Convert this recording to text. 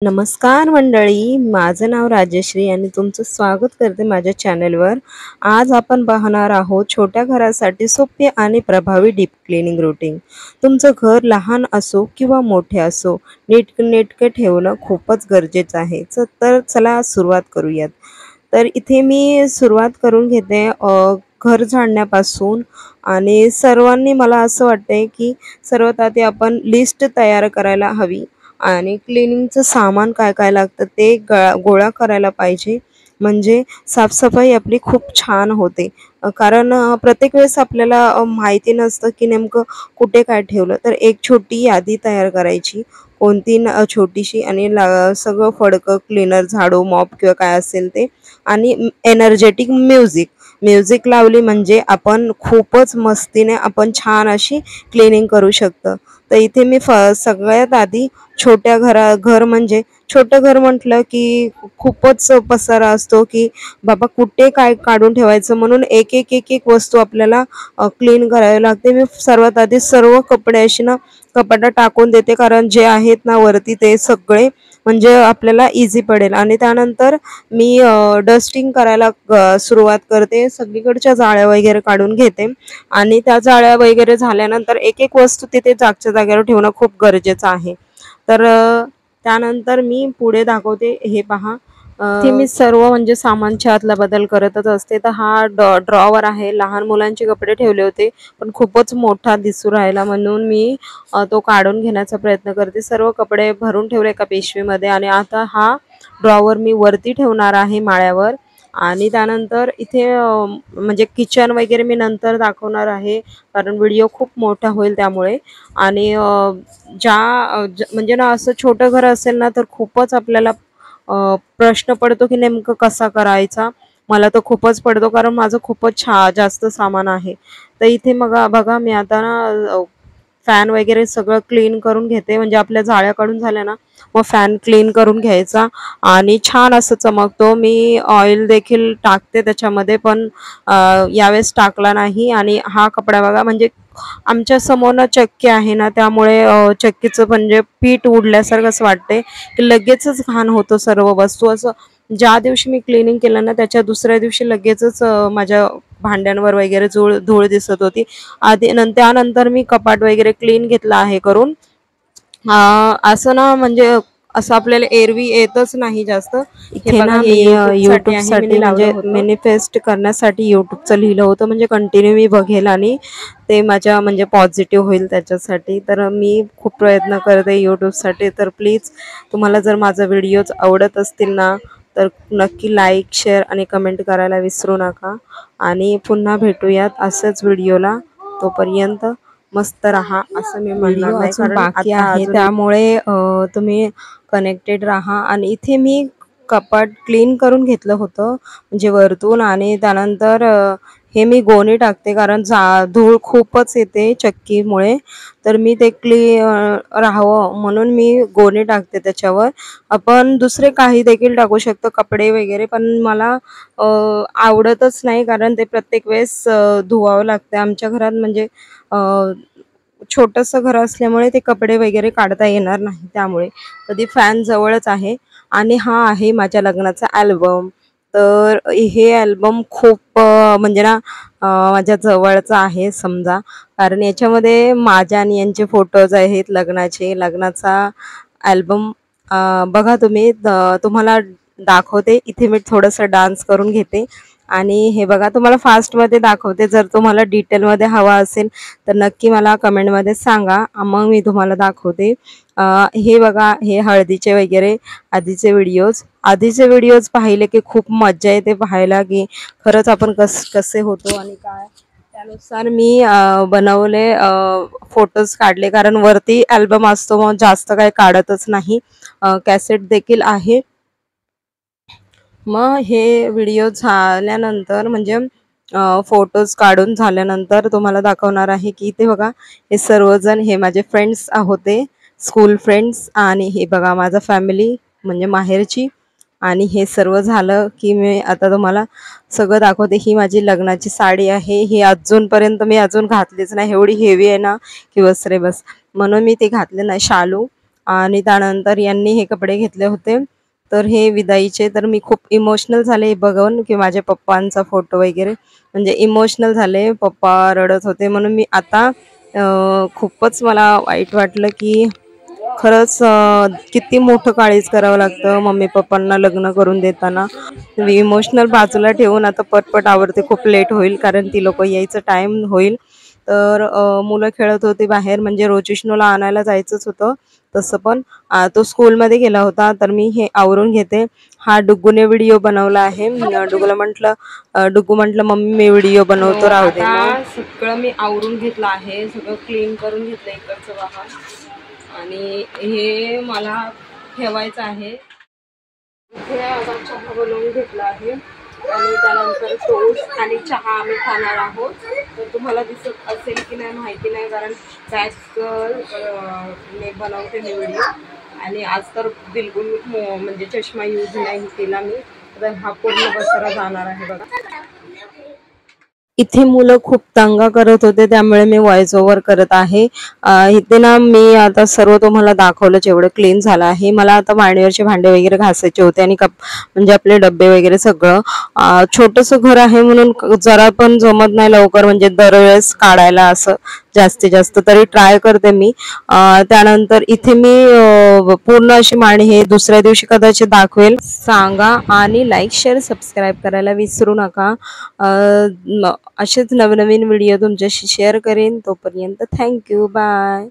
नमस्कार मंडळी, माझं नाव राजश्री आणि तुमचं स्वागत करते माझ्या चॅनलवर। आज आपण पाहणार आहोत छोट्या घरासाठी सोपे आणि प्रभावी डीप क्लीनिंग रूटीन। तुमचं घर लहान असो किंवा मोठे असो, नीटनेटके ठेवणं खूपच गरजेचं आहे। तर चला सुरुवात करूयात। तर इथे मी सुरुवात करून घेते घर झाडण्यापासून। आणि सर्वांनी मला असं वाटतंय की सर्वात आधी आपण लिस्ट तयार करायला हवी आणि क्लिनिंगचं सामान काय काय लागतं ते गोळा करायला पाहिजे। म्हणजे साफसफाई आपली खूप छान होते। कारण प्रत्येक वेळेस आपल्याला माहिती नसतं की नेमकं कुठे काय ठेवलं, तर एक छोटी यादी तयार करायची, कोणती छोटीशी, आणि सगळं फडकं, क्लीनर, झाडू, मॉप किंवा काय असेल ते, आणि एनर्जेटिक म्युझिक लावली म्हणजे आपण खूपच मस्तीने आपण छान अशी क्लिनिंग करू शकतो। तर इथे मी सगळ्यात आधी घर म्हणजे छोटं घर म्हटलं की खूपच पसारा असतो की बाबा कुठे काय काढून ठेवायचं, म्हणून एक वस्तू आपल्याला क्लीन करावी लागते। मी सर्वात आधी सर्व कपडे अशी ना कपाटात टाकून देते, कारण जे आहेत ना वरती ते सगळे म्हणजे आपल्याला इझी पडेल। आणि त्यानंतर मी डस्टिंग करायला सुरुवात करते, सगळीकडच्या जाळ्या वगैरे काढून घेते। आणि त्या जाळ्या वगैरे झाल्यानंतर एक वस्तू तिथे जागच्या जागेवर ठेवणं खूप गरजेचं आहे। तर त्यानंतर मी पुढे दाखवते, हे पहा, ते मी सर्व म्हणजे सामानच्या आतला बदल करतच असते। तर हा ड्रॉवर आहे, लहान मुलांचे कपडे ठेवले होते पण खूपच मोठा दिसू राहिला, म्हणून मी तो काढून घेण्याचा प्रयत्न करते। सर्व कपडे भरून ठेवले एका पिशवीमध्ये आणि आता हा ड्रॉवर मी वरती ठेवणार आहे माळ्यावर। आणि त्यानंतर इथे म्हणजे किचन वगैरे मी नंतर दाखवणार आहे, कारण व्हिडिओ खूप मोठा होईल त्यामुळे। आणि म्हणजे ना असं छोटं घर असेल ना तर खूपच आपल्याला प्रश्न पडतो की नेमकं कसा करायचा। मला तर खूपच पडतो, कारण माझं खूपच जास्त सामान आहे। तर इथे मग बघा, मी आता ना फॅन वगैरे सगळं क्लीन करून घेते, म्हणजे आपल्या जाळ्या काढून झाल्या ना मग फॅन क्लीन करून घ्यायचा आणि छान असं चमकतो। मी ऑइल देखील टाकते त्याच्यामध्ये, पण यावेळेस टाकला नाही। आणि हा कपडा बघा, म्हणजे आमच्या समोरनं चक्की आहे ना, त्यामुळे चक्कीचं म्हणजे पीठ उडल्यासारखं असं वाटते की लगेचच घाण होतं सर्व वस्तू। असं ज्या दिवशी मी क्लिनिंग केलं ना त्याच्या दुसऱ्या दिवशी लगेचच माझ्या भांड्यांवर वगैरे धूळ दिसत होती। त्यानंतर मी कपाट वगैरे क्लीन घेतला आहे करून। असं ना म्हणजे असं आपल्याला एरवी येतच नाही जास्त। इथे ना मी यूट्यूबसाठी म्हणजे मॅनिफेस्ट करण्यासाठी यूट्यूबचं लिहिलं होतं, म्हणजे कंटिन्यू मी बघेल आणि ते माझ्या म्हणजे पॉझिटिव्ह होईल त्याच्यासाठी। तर मी खूप प्रयत्न करते यूट्यूबसाठी। तर प्लीज तुम्हाला जर माझा व्हिडिओज आवडत असतील ना तर नक्की लाईक, शेअर आणि कमेंट करायला विसरू नका। आणि पुन्हा भेटूयात असंच व्हिडिओला, तोपर्यंत मस्त रहा असं मी म्हणणार नाही, कारण बाकी आहे त्यामुळे तुम्ही कनेक्टेड राहा। आणि इथे मी कपाट क्लीन करून घेतलं होतं म्हणजे वरतून, आणि त्यानंतर हे मी गोणी टाकते कारण धूळ खूपच येते चक्कीमुळे। तर मी ते राहावं म्हणून मी गोणी टाकते त्याच्यावर। आपण दुसरे काही देखील टाकू शकतो, कपडे वगैरे, पण मला आवडतच नाही, कारण ते प्रत्येक वेळेस धुवावं लागतं आमच्या घरात। म्हणजे छोटंसं घर असल्यामुळे ते कपडे वगैरे काढता येणार नाही, त्यामुळे कधी फॅन जवळच आहे। आणि हा आहे माझ्या लग्नाचा अल्बम। तर हे अल्बम खूप म्हणजे ना माझ्या जवळचा आहे समजा, कारण याच्यामध्ये माझ्या आणि यांचे फोटोज आहेत लग्नाचा अल्बम। बघा तुम्ही, तुम्हाला दाखवते, इथे मी थोडंसं डान्स करून घेते। आणि हे बघा, तुम्हाला फास्टमध्ये दाखवते, जर तुम्हाला डिटेलमध्ये हवा असेल तर नक्की मला कमेंटमध्ये सांगा, मग मी तुम्हाला दाखवते। हे बघा, हे हळदीचे वगैरे आधीचे व्हिडिओज पाहिले की खूप मज्जा येते पाहायला की खरंच आपण कसे होतो आणि काय, त्यानुसार मी बनवले फोटोज काढले, कारण वरती अल्बम असतो मग जास्त काही काढतच नाही। कॅसेट देखील आहे। मग हे व्हिडिओ झाल्यानंतर म्हणजे फोटोज काढून झाल्यानंतर तुम्हाला दाखवणार आहे की इथे बघा, हे सर्वजण हे माझे फ्रेंड्स होते, स्कूल फ्रेंड्स। आणि हे बघा माझा फॅमिली म्हणजे माहेरची। आणि हे सर्व झालं की मी आता तुम्हाला सगळं दाखवते। ही माझी लग्नाची साडी आहे, ही अजूनपर्यंत मी घातलीच नाही, एवढी हेवी आहे ना की बस रे बस, म्हणून मी ते घातले नाही, शालू। आणि त्यानंतर यांनी हे कपडे घेतले होते, तर हे विदाईचे. तर मी खूप इमोशनल झाले बघून की माझ्या पप्पांचा फोटो वगैरे, म्हणजे इमोशनल झाले. पप्पा रडत होते म्हणून मी आता खूपच मला वाईट वाटलं की खरंच किती मोठं काळीज करावं लागतं मम्मी पप्पांना लग्न करून देताना. मी इमोशनल बाजूला ठेवून आता पटपट आवरते, खूप लेट होईल कारण ती लोक यायचं टाइम होईल. तर मुलं खेळत होती बाहेर, म्हणजे रोजिष्णूला आणायला जायचंच होतं. तसं पण तो स्कूलमध्ये गेला होता. तर मी हे आवरून घेते. हा डुग्गूने व्हिडिओ बनवला आहे. डुग्गू म्हटलं मम्मी मी व्हिडिओ बनवतो, राहू दे. सगळं मी आवरून घेतलं आहे, सगळं क्लीन करून घेतलं इकडचं वाहन, आणि हे मला ठेवायचं आहे. इथे आता चहा बनवून घेतला आहे आणि त्यानंतर टोस्ट आणि चहा आम्ही खाणार आहोत. तर तुम्हाला दिसत असेल की नाही माहिती नाही, कारण बॅक मी बनवते मी व्हिडिओ, आणि आज तर बिलकुल म्हणजे चष्मा यूज नाही केला मी. तर हा पूर्ण पसारा जाणार आहे बघा. इथे मुलं खूप दंगा करत होते त्यामुळे मी व्हॉइस ओव्हर करत आहे. इथे ना मी आता सर्व तुम्हाला दाखवलं जेवढं क्लीन झालं आहे. मला आता मांडीवरचे भांडे वगैरे घासायचे होते आणि म्हणजे आपले डब्बे वगैरे सगळं. छोटंसं घर आहे म्हणून जरा पण जमत नाही लवकर, म्हणजे दरवेळेस काढायला असं जास्तीत जास्त तरी ट्राय करते मी. त्यानंतर इथे मी पूर्ण अशी मांडी हे दुसऱ्या दिवशी कदाचित दाखवेल. सांगा आणि लाईक शेअर सबस्क्राईब करायला विसरू नका. असेच नवनवीन व्हिडिओ तुमच्याशी शेअर करेन. तोपर्यंत थँक्यू, बाय.